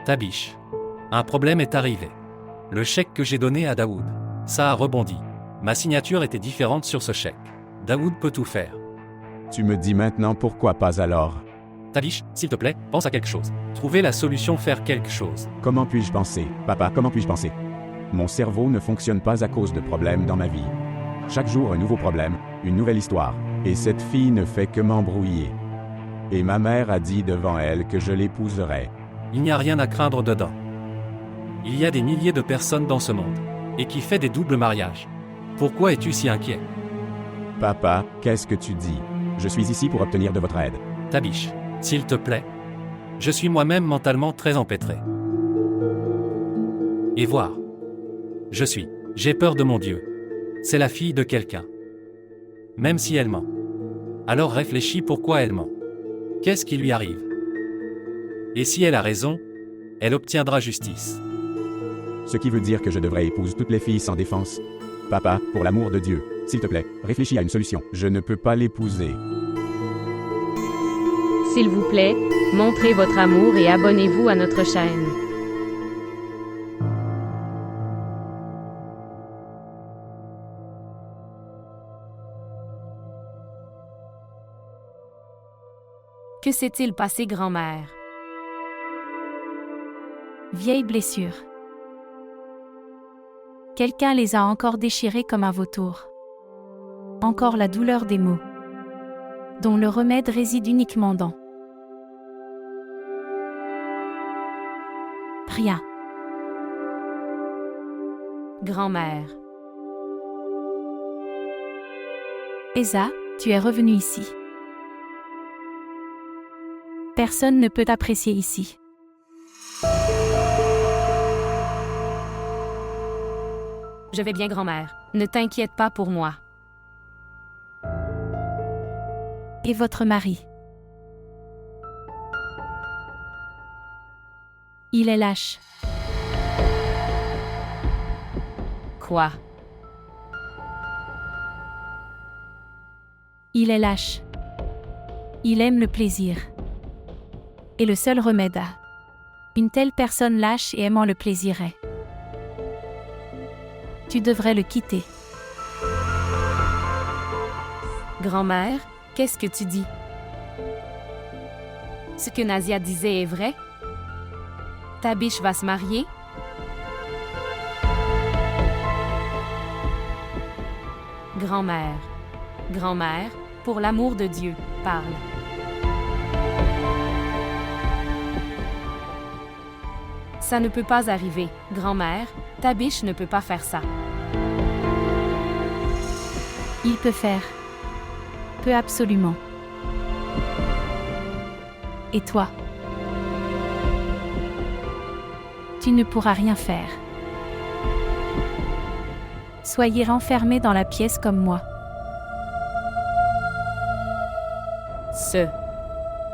Tabish. Un problème est arrivé. Le chèque que j'ai donné à Daoud. Ça a rebondi. Ma signature était différente sur ce chèque. Daoud peut tout faire. Tu me dis maintenant pourquoi pas alors? Tabish, s'il te plaît, pense à quelque chose. Trouver la solution, faire quelque chose. Comment puis-je penser? Papa, comment puis-je penser? Mon cerveau ne fonctionne pas à cause de problèmes dans ma vie. Chaque jour un nouveau problème, une nouvelle histoire. Et cette fille ne fait que m'embrouiller. Et ma mère a dit devant elle que je l'épouserais. Il n'y a rien à craindre dedans. Il y a des milliers de personnes dans ce monde. Et qui fait des doubles mariages. Pourquoi es-tu si inquiet? Papa, qu'est-ce que tu dis? Je suis ici pour obtenir de votre aide. Tabish, s'il te plaît. Je suis moi-même mentalement très empêtré. Et voir. J'ai peur de mon Dieu. C'est la fille de quelqu'un. Même si elle ment. Alors réfléchis pourquoi elle ment. Qu'est-ce qui lui arrive? Et si elle a raison, elle obtiendra justice. Ce qui veut dire que je devrais épouser toutes les filles sans défense. Papa, pour l'amour de Dieu, s'il te plaît, réfléchis à une solution. Je ne peux pas l'épouser. S'il vous plaît, montrez votre amour et abonnez-vous à notre chaîne. Que s'est-il passé, grand-mère? Vieille blessure. Quelqu'un les a encore déchirés comme un vautour. Encore la douleur des mots, dont le remède réside uniquement dans rien. Grand-mère. Esa, tu es revenue ici. Personne ne peut t'apprécier ici. Je vais bien, grand-mère. Ne t'inquiète pas pour moi. Et votre mari? Il est lâche. Quoi? Il est lâche. Il aime le plaisir. Et le seul remède à une telle personne lâche et aimant le plaisir est: tu devrais le quitter. Grand-mère, qu'est-ce que tu dis? Ce que Nazia disait est vrai? Tabish va se marier? Grand-mère. Grand-mère, pour l'amour de Dieu, parle. Ça ne peut pas arriver, grand-mère. Tabish ne peut pas faire ça. Il peut faire. Peut absolument. Et toi? Tu ne pourras rien faire. Soyez renfermés dans la pièce comme moi.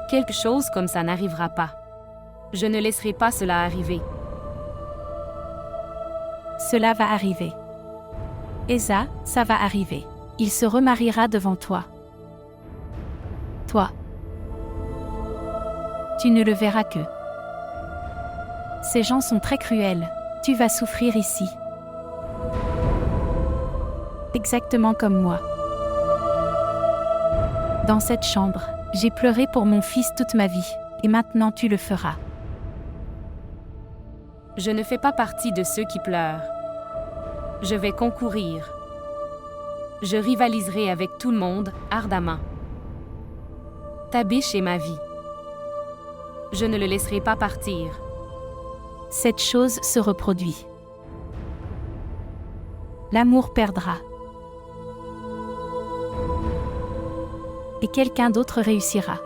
Quelque chose comme ça n'arrivera pas. Je ne laisserai pas cela arriver. Cela va arriver. Esa, ça va arriver. Il se remariera devant toi. Toi. Tu ne le verras que. Ces gens sont très cruels. Tu vas souffrir ici. Exactement comme moi. Dans cette chambre, j'ai pleuré pour mon fils toute ma vie. Et maintenant tu le feras. Je ne fais pas partie de ceux qui pleurent. Je vais concourir. Je rivaliserai avec tout le monde, ardemment. Tabish est ma vie. Je ne le laisserai pas partir. Cette chose se reproduit. L'amour perdra. Et quelqu'un d'autre réussira.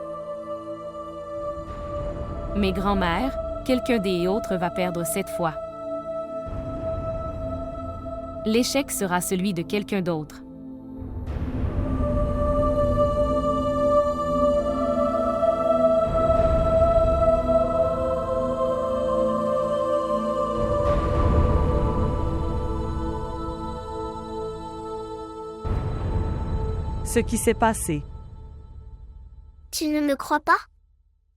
Mes grands-mères, quelqu'un des autres va perdre cette fois. L'échec sera celui de quelqu'un d'autre. Ce qui s'est passé. Tu ne me crois pas?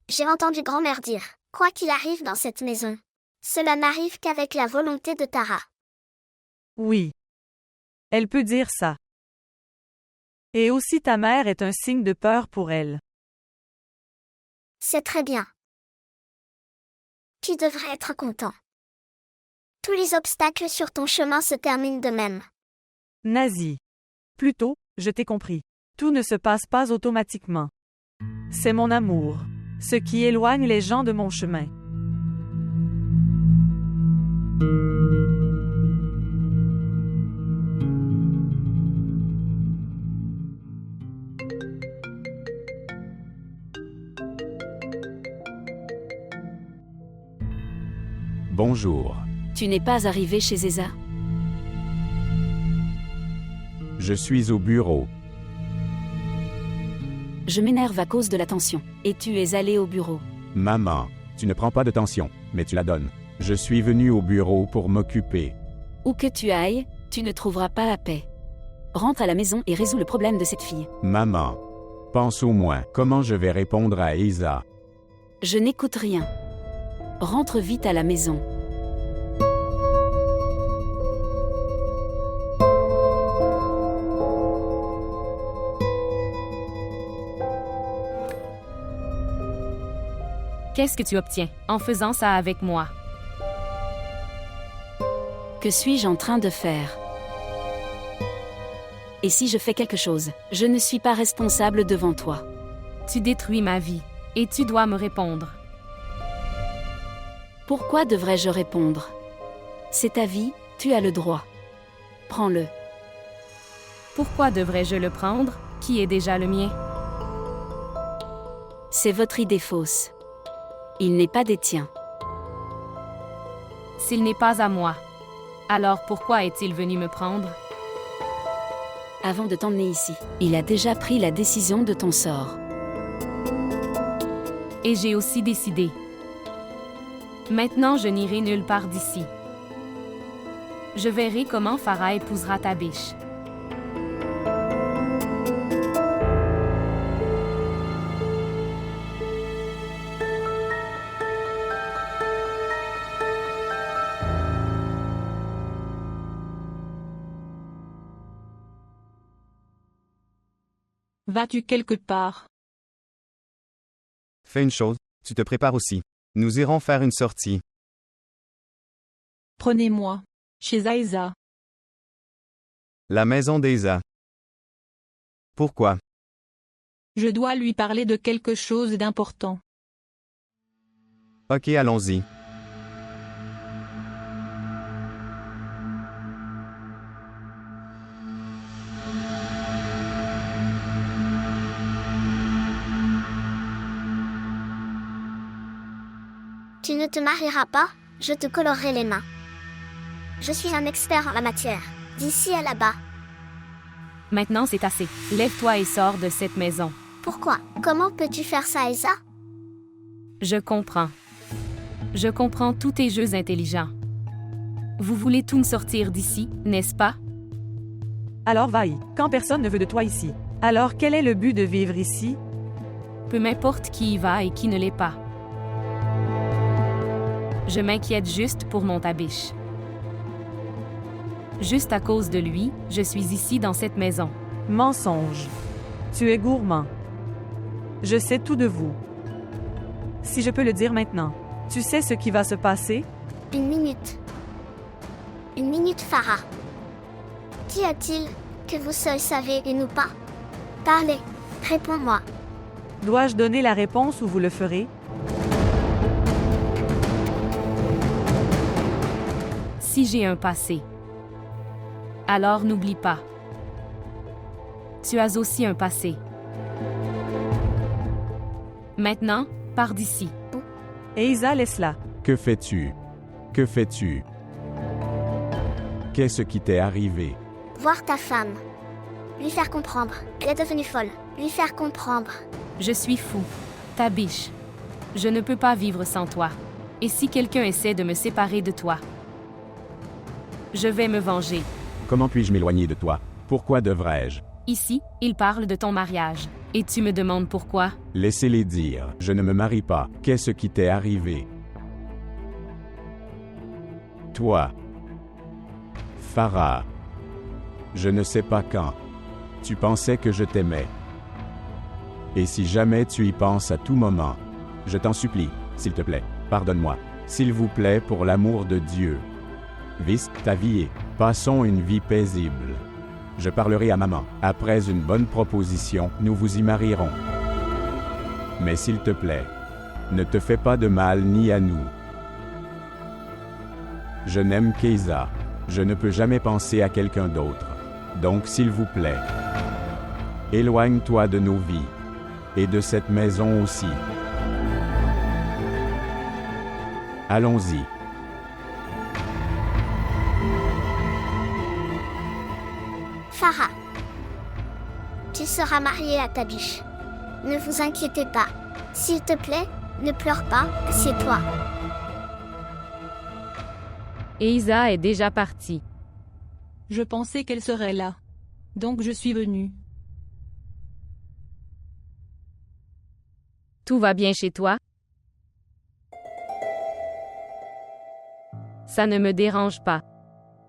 J'ai entendu grand-mère dire. Quoi qu'il arrive dans cette maison, cela n'arrive qu'avec la volonté de Tara. Oui. Elle peut dire ça. Et aussi ta mère est un signe de peur pour elle. C'est très bien. Tu devrais être content. Tous les obstacles sur ton chemin se terminent de même. Nazi. Plutôt, je t'ai compris. Tout ne se passe pas automatiquement. C'est mon amour, ce qui éloigne les gens de mon chemin. Bonjour. Tu n'es pas arrivé chez Esa? Je suis au bureau. Je m'énerve à cause de la tension. Et tu es allé au bureau. Maman, tu ne prends pas de tension, mais tu la donnes. Je suis venu au bureau pour m'occuper. Où que tu ailles, tu ne trouveras pas la paix. Rentre à la maison et résous le problème de cette fille. Maman, pense au moins comment je vais répondre à Isa. Je n'écoute rien. Rentre vite à la maison. Qu'est-ce que tu obtiens en faisant ça avec moi? Que suis-je en train de faire? Et si je fais quelque chose, je ne suis pas responsable devant toi. Tu détruis ma vie, et tu dois me répondre. Pourquoi devrais-je répondre? C'est ta vie, tu as le droit. Prends-le. Pourquoi devrais-je le prendre, qui est déjà le mien? C'est votre idée fausse. Il n'est pas des tiens. S'il n'est pas à moi, alors pourquoi est-il venu me prendre? Avant de t'emmener ici, il a déjà pris la décision de ton sort. Et j'ai aussi décidé. Maintenant, je n'irai nulle part d'ici. Je verrai comment Farah épousera ta biche. Vas-tu quelque part? Fais une chose, tu te prépares aussi. Nous irons faire une sortie. Prenez-moi. Chez Aïza. La maison d'Isa. Pourquoi? Je dois lui parler de quelque chose d'important. Ok, allons-y. Tu ne te marieras pas, je te colorerai les mains. Je suis un expert en la matière, d'ici à là-bas. Maintenant, c'est assez. Lève-toi et sors de cette maison. Pourquoi? Comment peux-tu faire ça, Isa? Je comprends. Je comprends tous tes jeux intelligents. Vous voulez tout me sortir d'ici, n'est-ce pas? Alors va-y, quand personne ne veut de toi ici. Alors quel est le but de vivre ici? Peu m'importe qui y va et qui ne l'est pas. Je m'inquiète juste pour mon tabiche. Juste à cause de lui, je suis ici dans cette maison. Mensonge. Tu es gourmand. Je sais tout de vous. Si je peux le dire maintenant, tu sais ce qui va se passer? Une minute. Une minute, Farah. Qu'y a-t-il que vous seuls savez et nous pas? Parlez, réponds-moi. Dois-je donner la réponse ou vous le ferez? Si j'ai un passé, alors n'oublie pas. Tu as aussi un passé. Maintenant, pars d'ici. Et Isa, laisse-la. Que fais-tu? Que fais-tu? Qu'est-ce qui t'est arrivé? Voir ta femme. Lui faire comprendre. Elle est devenue folle. Lui faire comprendre. Je suis fou. Ta biche. Je ne peux pas vivre sans toi. Et si quelqu'un essaie de me séparer de toi? Je vais me venger. Comment puis-je m'éloigner de toi? Pourquoi devrais-je? Ici, il parle de ton mariage. Et tu me demandes pourquoi? Laissez-les dire. Je ne me marie pas. Qu'est-ce qui t'est arrivé? Toi. Farah. Je ne sais pas quand. Tu pensais que je t'aimais. Et si jamais tu y penses à tout moment, je t'en supplie, s'il te plaît, pardonne-moi. S'il vous plaît, pour l'amour de Dieu. Vis ta vie et passons une vie paisible. Je parlerai à maman. Après une bonne proposition, nous vous y marierons. Mais s'il te plaît, ne te fais pas de mal ni à nous. Je n'aime qu'Isa. Je ne peux jamais penser à quelqu'un d'autre. Donc s'il vous plaît, éloigne-toi de nos vies. Et de cette maison aussi. Allons-y. Farah. Tu seras mariée à Tabish. Ne vous inquiétez pas. S'il te plaît, ne pleure pas, c'est toi. Et Isa est déjà partie. Je pensais qu'elle serait là. Donc je suis venue. Tout va bien chez toi? Ça ne me dérange pas.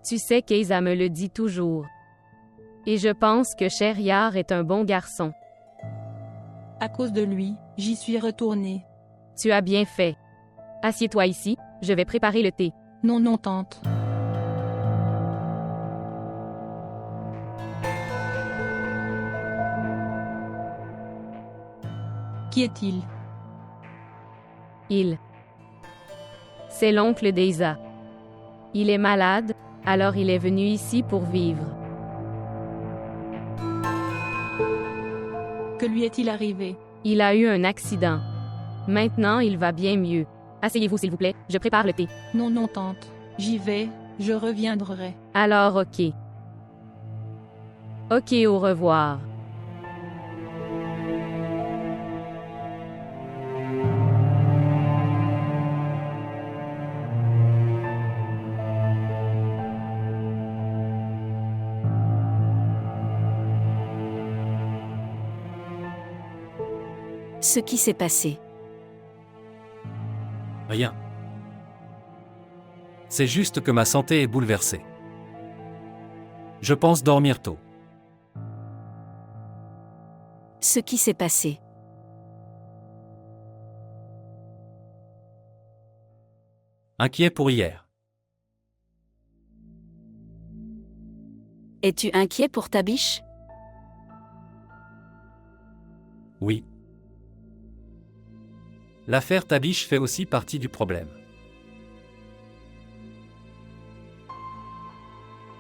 Tu sais qu'Isa me le dit toujours. Et je pense que Sheriar est un bon garçon. À cause de lui, j'y suis retournée. Tu as bien fait. Assieds-toi ici, je vais préparer le thé. Non, non, tante. Qui est-il? C'est l'oncle d'Isa. Il est malade, alors il est venu ici pour vivre. Que lui est-il arrivé? Il a eu un accident. Maintenant, il va bien mieux. Asseyez-vous s'il vous plaît, je prépare le thé. Non, non, tante. J'y vais, je reviendrai. Alors, ok. Ok, au revoir. Ce qui s'est passé. Rien. C'est juste que ma santé est bouleversée. Je pense dormir tôt. Ce qui s'est passé. Inquiet pour hier. Es-tu inquiet pour Tabish? Oui. L'affaire Tabish fait aussi partie du problème.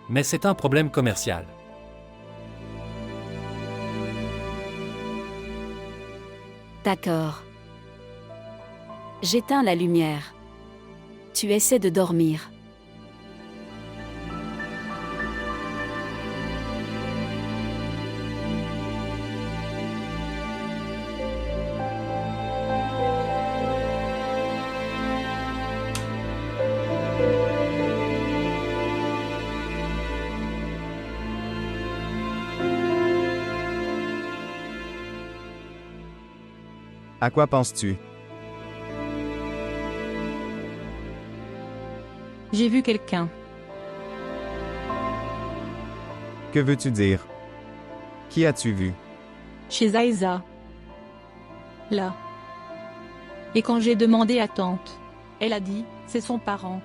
Mais c'est un problème commercial. D'accord. J'éteins la lumière. Tu essaies de dormir. À quoi penses-tu? J'ai vu quelqu'un. Que veux-tu dire? Qui as-tu vu? Chez Aïza. Là. Et quand j'ai demandé à tante, elle a dit, c'est son parent.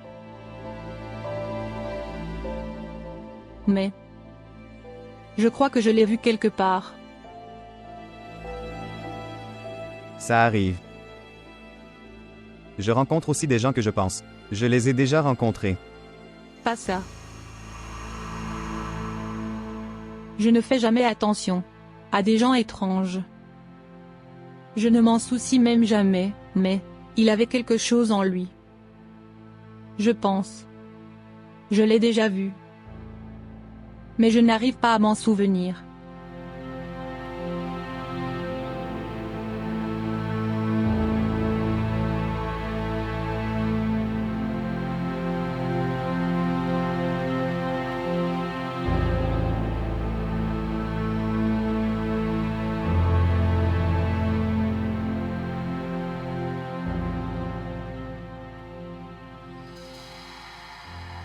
Mais je crois que je l'ai vu quelque part. Ça arrive. Je rencontre aussi des gens que je pense. Je les ai déjà rencontrés. Pas ça. Je ne fais jamais attention à des gens étranges. Je ne m'en soucie même jamais, mais il avait quelque chose en lui. Je pense. Je l'ai déjà vu. Mais je n'arrive pas à m'en souvenir.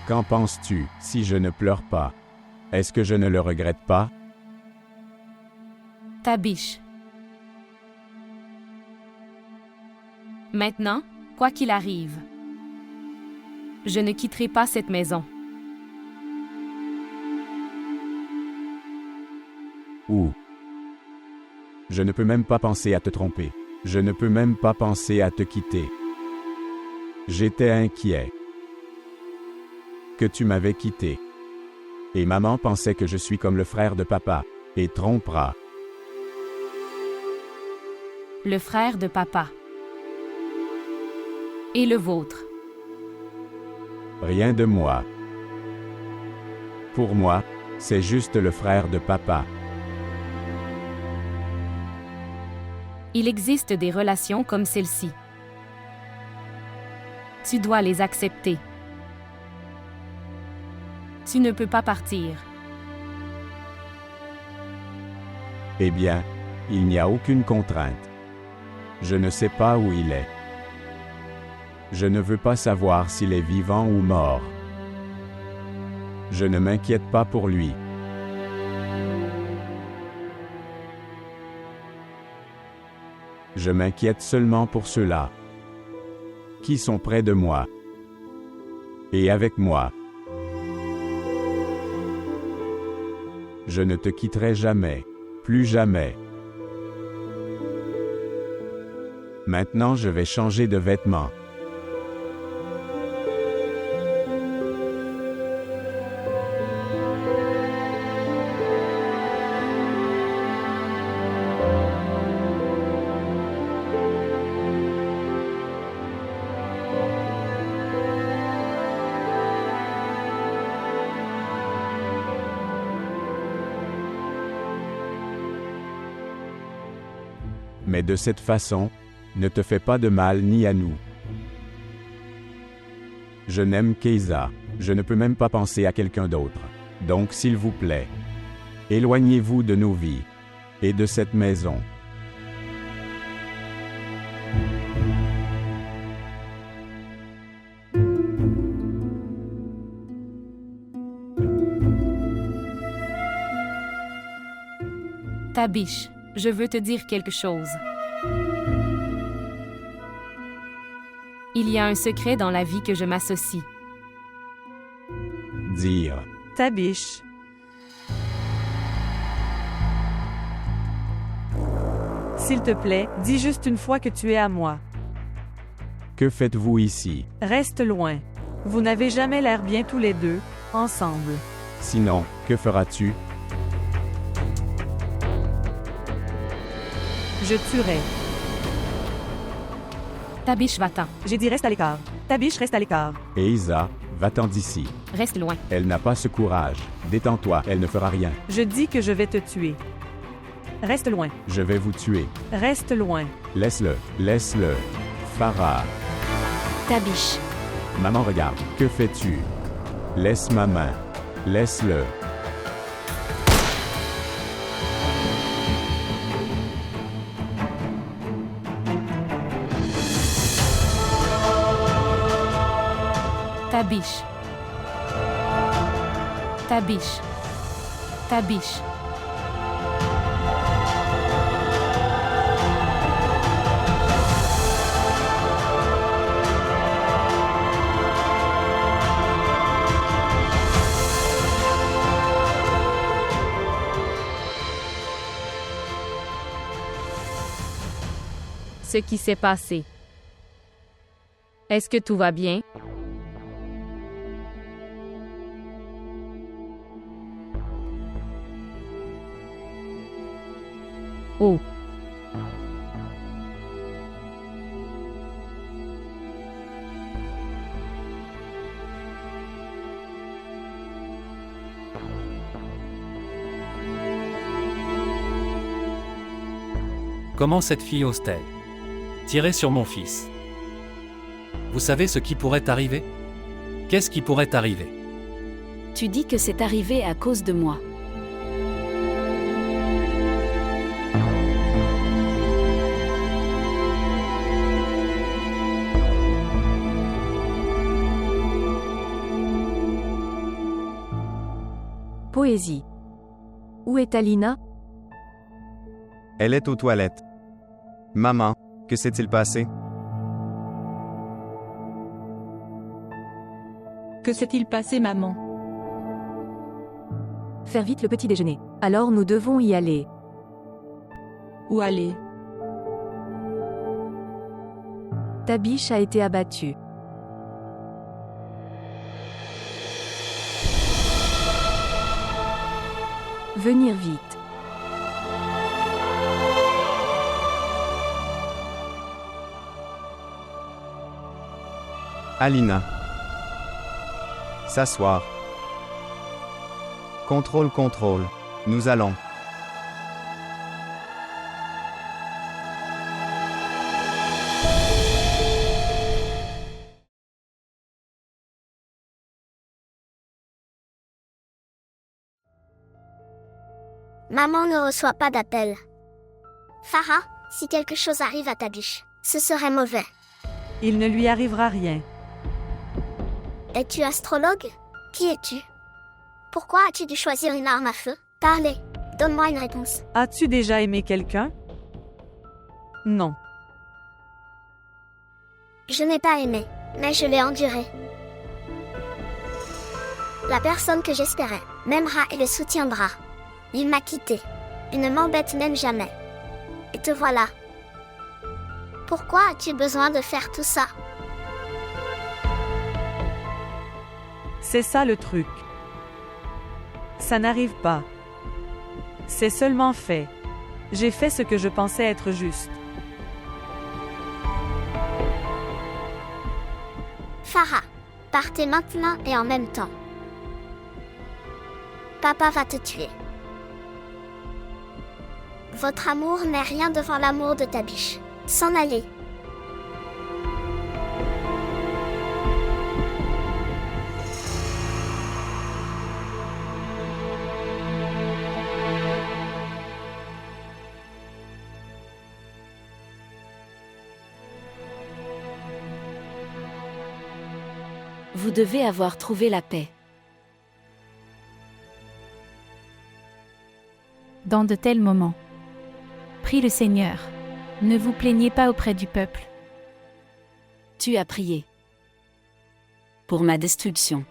Qu'en penses-tu si je ne pleure pas? Est-ce que je ne le regrette pas? Tabish. Maintenant, quoi qu'il arrive, je ne quitterai pas cette maison. Ou je ne peux même pas penser à te tromper. Je ne peux même pas penser à te quitter. J'étais inquiet que tu m'avais quitté. Et maman pensait que je suis comme le frère de papa, et trompera. Le frère de papa. Et le vôtre. Rien de moi. Pour moi, c'est juste le frère de papa. Il existe des relations comme celle-ci. Tu dois les accepter. Tu ne peux pas partir. Eh bien, il n'y a aucune contrainte. Je ne sais pas où il est. Je ne veux pas savoir s'il est vivant ou mort. Je ne m'inquiète pas pour lui. Je m'inquiète seulement pour ceux-là qui sont près de moi et avec moi. Je ne te quitterai jamais, plus jamais. Maintenant, je vais changer de vêtements. Mais de cette façon, ne te fais pas de mal ni à nous. Je n'aime qu'Isa. Je ne peux même pas penser à quelqu'un d'autre. Donc s'il vous plaît, éloignez-vous de nos vies et de cette maison. Tabish, je veux te dire quelque chose. Il y a un secret dans la vie que je m'associe. Dire. Tabish. S'il te plaît, dis juste une fois que tu es à moi. Que faites-vous ici? Reste loin. Vous n'avez jamais l'air bien tous les deux, ensemble. Sinon, que feras-tu? Je tuerai. Tabish, va-t'en. J'ai dit reste à l'écart. Tabish, reste à l'écart. Et Isa, va-t'en d'ici. Reste loin. Elle n'a pas ce courage. Détends-toi, elle ne fera rien. Je dis que je vais te tuer. Reste loin. Je vais vous tuer. Reste loin. Laisse-le, laisse-le. Farah. Tabish. Maman, regarde. Que fais-tu? Laisse ma main. Laisse-le. Tabish. Tabish. Tabish. Ce qui s'est passé. Est-ce que tout va bien? Oh. Comment cette fille ose-t-elle tirer sur mon fils? Vous savez ce qui pourrait arriver? Qu'est-ce qui pourrait arriver? Tu dis que c'est arrivé à cause de moi. Poésie. Où est Alina? Elle est aux toilettes. Maman, que s'est-il passé? Que s'est-il passé, maman? Faire vite le petit déjeuner. Alors nous devons y aller. Où aller? Ta biche a été abattue. Venir vite. Alina. S'asseoir. Contrôle, contrôle. Nous allons. Maman ne reçoit pas d'appel. Farah, si quelque chose arrive à ta biche, ce serait mauvais. Il ne lui arrivera rien. Es-tu astrologue? Qui es-tu? Pourquoi as-tu dû choisir une arme à feu? Parlez, donne-moi une réponse. As-tu déjà aimé quelqu'un? Non. Je n'ai pas aimé, mais je l'ai enduré. La personne que j'espérais m'aimera et le soutiendra. Il m'a quitté. Il ne m'embête même jamais. Et te voilà. Pourquoi as-tu besoin de faire tout ça? C'est ça le truc. Ça n'arrive pas. C'est seulement fait. J'ai fait ce que je pensais être juste. Farah, partez maintenant et en même temps. Papa va te tuer. Votre amour n'est rien devant l'amour de ta biche. S'en aller. Vous devez avoir trouvé la paix. Dans de tels moments, prie le Seigneur. Ne vous plaignez pas auprès du peuple. Tu as prié. Pour ma destruction.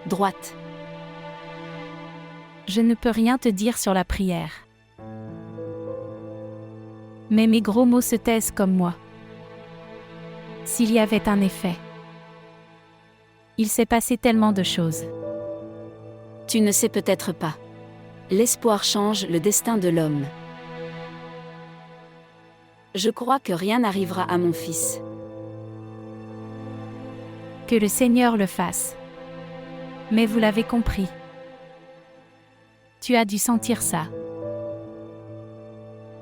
Droite. Je ne peux rien te dire sur la prière. Mais mes gros mots se taisent comme moi. S'il y avait un effet. Il s'est passé tellement de choses. Tu ne sais peut-être pas. L'espoir change le destin de l'homme. Je crois que rien n'arrivera à mon fils. Que le Seigneur le fasse. Mais vous l'avez compris. Tu as dû sentir ça.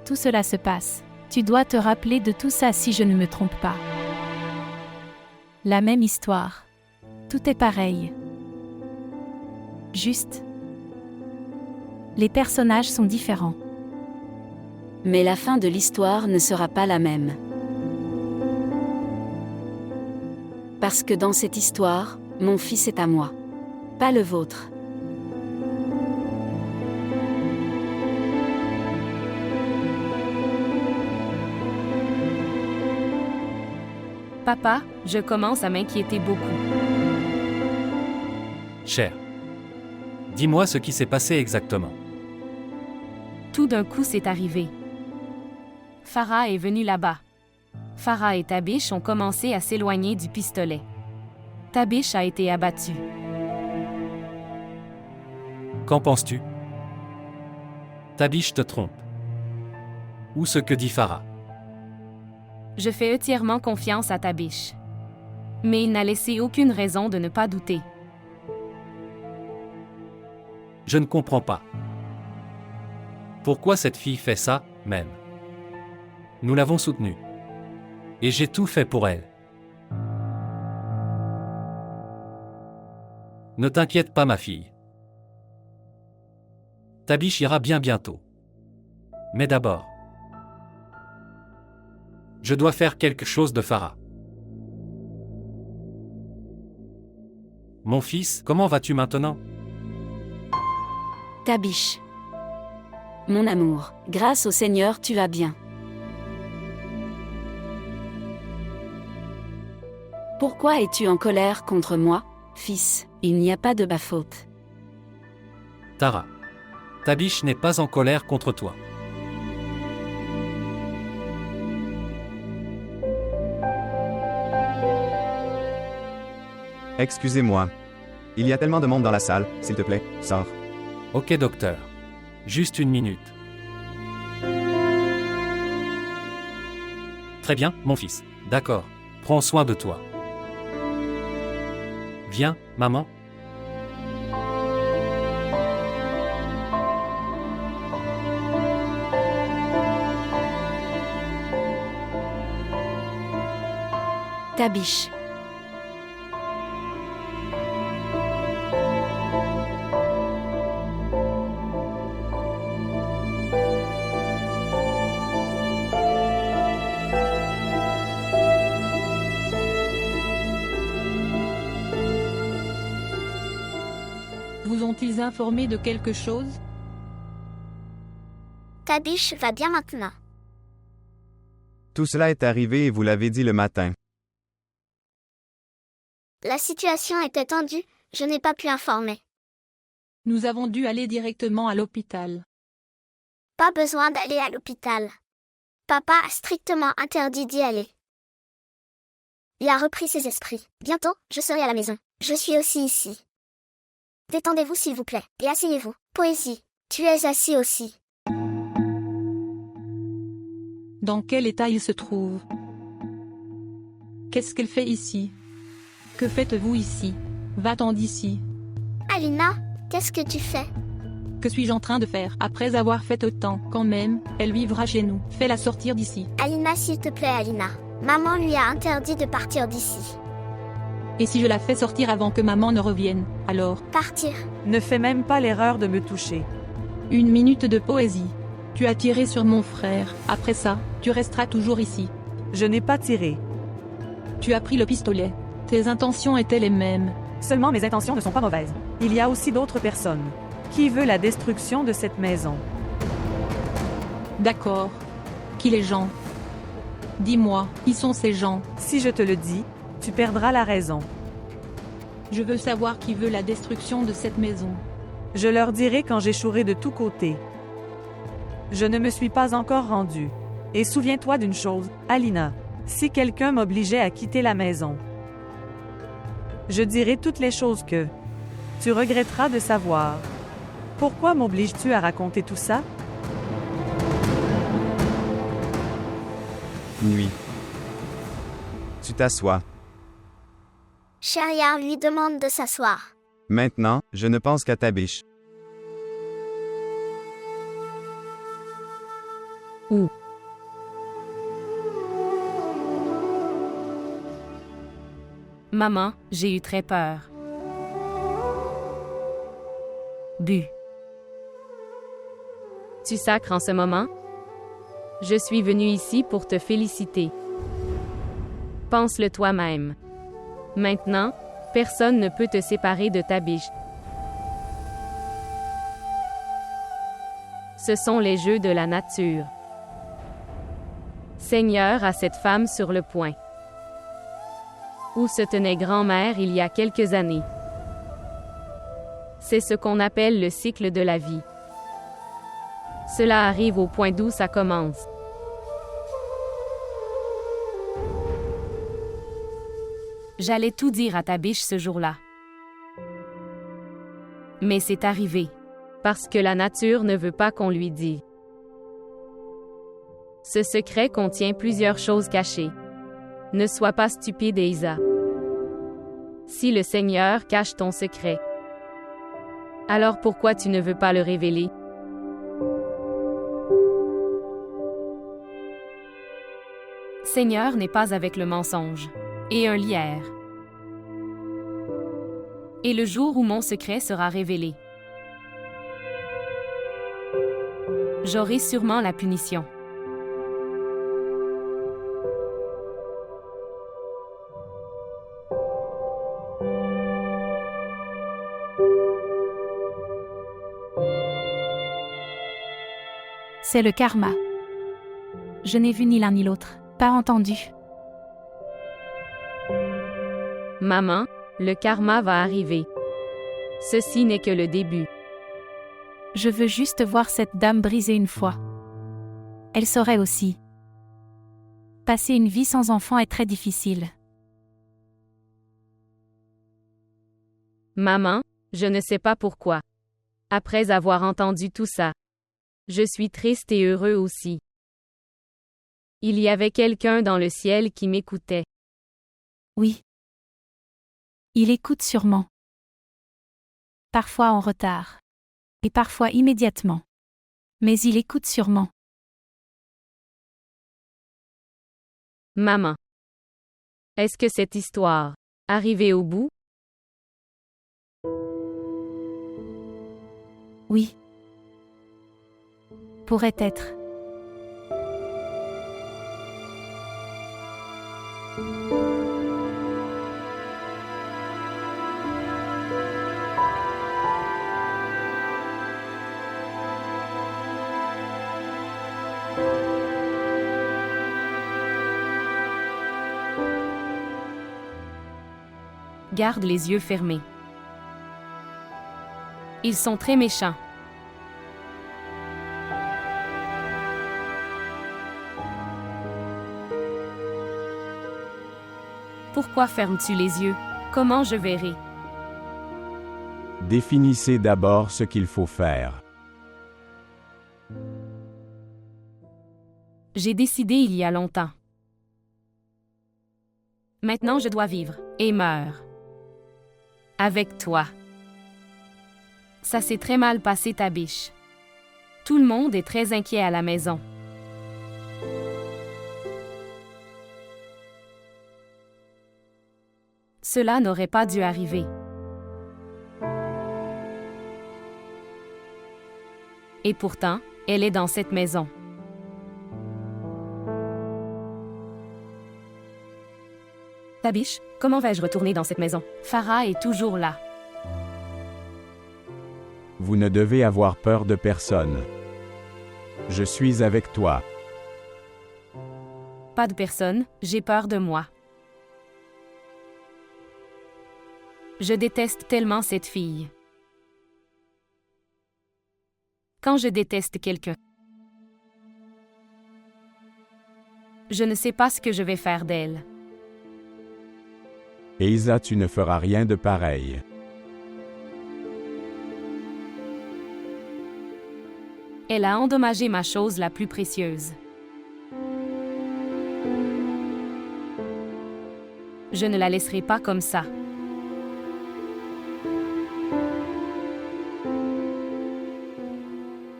Tout cela se passe. Tu dois te rappeler de tout ça si je ne me trompe pas. La même histoire. Tout est pareil. Juste. Les personnages sont différents. Mais la fin de l'histoire ne sera pas la même. Parce que dans cette histoire, mon fils est à moi. Pas le vôtre. Papa, je commence à m'inquiéter beaucoup. Cher. Dis-moi ce qui s'est passé exactement. Tout d'un coup c'est arrivé. Farah est venue là-bas. Farah et Tabish ont commencé à s'éloigner du pistolet. Tabish a été abattu. Qu'en penses-tu? Tabish te trompe. Ou ce que dit Farah. Je fais entièrement confiance à Tabish. Mais il n'a laissé aucune raison de ne pas douter. Je ne comprends pas. Pourquoi cette fille fait ça, même? Nous l'avons soutenue. Et j'ai tout fait pour elle. Ne t'inquiète pas, ma fille. Tabish ira bien bientôt. Mais d'abord, je dois faire quelque chose de Farah. Mon fils, comment vas-tu maintenant? Tabiche. Mon amour, grâce au Seigneur tu vas bien. Pourquoi es-tu en colère contre moi, fils? Il n'y a pas de ma faute. Tara. Tabiche n'est pas en colère contre toi. Excusez-moi. Il y a tellement de monde dans la salle, s'il te plaît, sors. Ok docteur. Juste une minute. Très bien, mon fils. D'accord. Prends soin de toi. Viens, maman. Tabiche. Vous ont-ils informé de quelque chose? Tabiche va bien maintenant. Tout cela est arrivé et vous l'avez dit le matin. La situation était tendue, je n'ai pas pu informer. Nous avons dû aller directement à l'hôpital. Pas besoin d'aller à l'hôpital. Papa a strictement interdit d'y aller. Il a repris ses esprits. Bientôt, je serai à la maison. Je suis aussi ici. Détendez-vous s'il vous plaît, et asseyez-vous. Poésie, tu es assis aussi. Dans quel état il se trouve? Qu'est-ce qu'elle fait ici? Que faites-vous ici? Va-t'en d'ici. Alina, qu'est-ce que tu fais? Que suis-je en train de faire? Après avoir fait autant, quand même, elle vivra chez nous. Fais-la sortir d'ici. Alina, s'il te plaît, Alina. Maman lui a interdit de partir d'ici. Et si je la fais sortir avant que maman ne revienne, alors? Partir. Ne fais même pas l'erreur de me toucher. Une minute de poésie. Tu as tiré sur mon frère. Après ça, tu resteras toujours ici. Je n'ai pas tiré. Tu as pris le pistolet. Tes intentions étaient les mêmes. Seulement mes intentions ne sont pas mauvaises. Il y a aussi d'autres personnes. Qui veut la destruction de cette maison? D'accord. Qui les gens? Dis-moi, qui sont ces gens? Si je te le dis, tu perdras la raison. Je veux savoir qui veut la destruction de cette maison. Je leur dirai quand j'échouerai de tous côtés. Je ne me suis pas encore rendu. Et souviens-toi d'une chose, Alina. Si quelqu'un m'obligeait à quitter la maison, je dirai toutes les choses que tu regretteras de savoir. Pourquoi m'obliges-tu à raconter tout ça? Nuit. Tu t'assois. Shahriar lui demande de s'asseoir. Maintenant, je ne pense qu'à Tabiche. Où? Maman, j'ai eu très peur. Bu. Tu sacres en ce moment? Je suis venue ici pour te féliciter. Pense-le toi-même. Maintenant, personne ne peut te séparer de Tabiche. Ce sont les jeux de la nature. Seigneur a cette femme sur le point. Où se tenait grand-mère il y a quelques années. C'est ce qu'on appelle le cycle de la vie. Cela arrive au point d'où ça commence. J'allais tout dire à Tabiche ce jour-là. Mais c'est arrivé. Parce que la nature ne veut pas qu'on lui dise. Ce secret contient plusieurs choses cachées. Ne sois pas stupide, Isa. Si le Seigneur cache ton secret, alors pourquoi tu ne veux pas le révéler? Seigneur n'est pas avec le mensonge et un lierre. Et le jour où mon secret sera révélé, j'aurai sûrement la punition. C'est le karma. Je n'ai vu ni l'un ni l'autre, pas entendu. Maman, le karma va arriver. Ceci n'est que le début. Je veux juste voir cette dame briser une fois. Elle saurait aussi. Passer une vie sans enfant est très difficile. Maman, je ne sais pas pourquoi. Après avoir entendu tout ça, je suis triste et heureux aussi. Il y avait quelqu'un dans le ciel qui m'écoutait. Oui. Il écoute sûrement. Parfois en retard. Et parfois immédiatement. Mais il écoute sûrement. Maman. Est-ce que cette histoire arrivée au bout? Oui. Pourrait être. Garde les yeux fermés. Ils sont très méchants. Pourquoi fermes-tu les yeux? Comment je verrai? Définissez d'abord ce qu'il faut faire. J'ai décidé il y a longtemps. Maintenant je dois vivre, et meurs. Avec toi. Ça s'est très mal passé, Tabish. Tout le monde est très inquiet à la maison. Cela n'aurait pas dû arriver. Et pourtant, elle est dans cette maison. Tabish, comment vais-je retourner dans cette maison? Farah est toujours là. Vous ne devez avoir peur de personne. Je suis avec toi. Pas de personne, j'ai peur de moi. Je déteste tellement cette fille. Quand je déteste quelqu'un, je ne sais pas ce que je vais faire d'elle. Eiza, tu ne feras rien de pareil. Elle a endommagé ma chose la plus précieuse. Je ne la laisserai pas comme ça.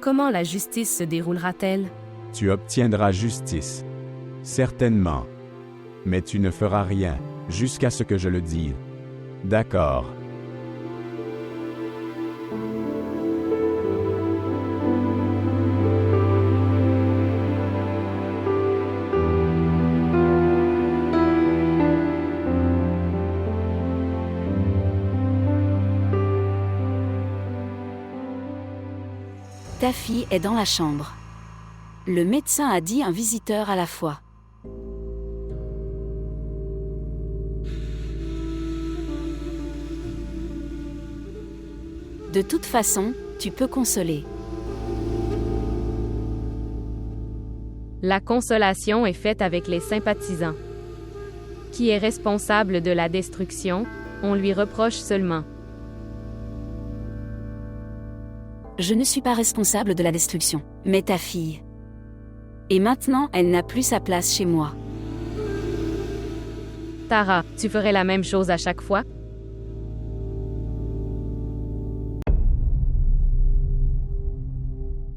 Comment la justice se déroulera-t-elle? Tu obtiendras justice. Certainement. Mais tu ne feras rien, jusqu'à ce que je le dise. D'accord. Ta fille est dans la chambre. Le médecin a dit un visiteur à la fois. De toute façon, tu peux consoler. La consolation est faite avec les sympathisants. Qui est responsable de la destruction, on lui reproche seulement. Je ne suis pas responsable de la destruction, mais ta fille. Et maintenant, elle n'a plus sa place chez moi. Tara, tu ferais la même chose à chaque fois?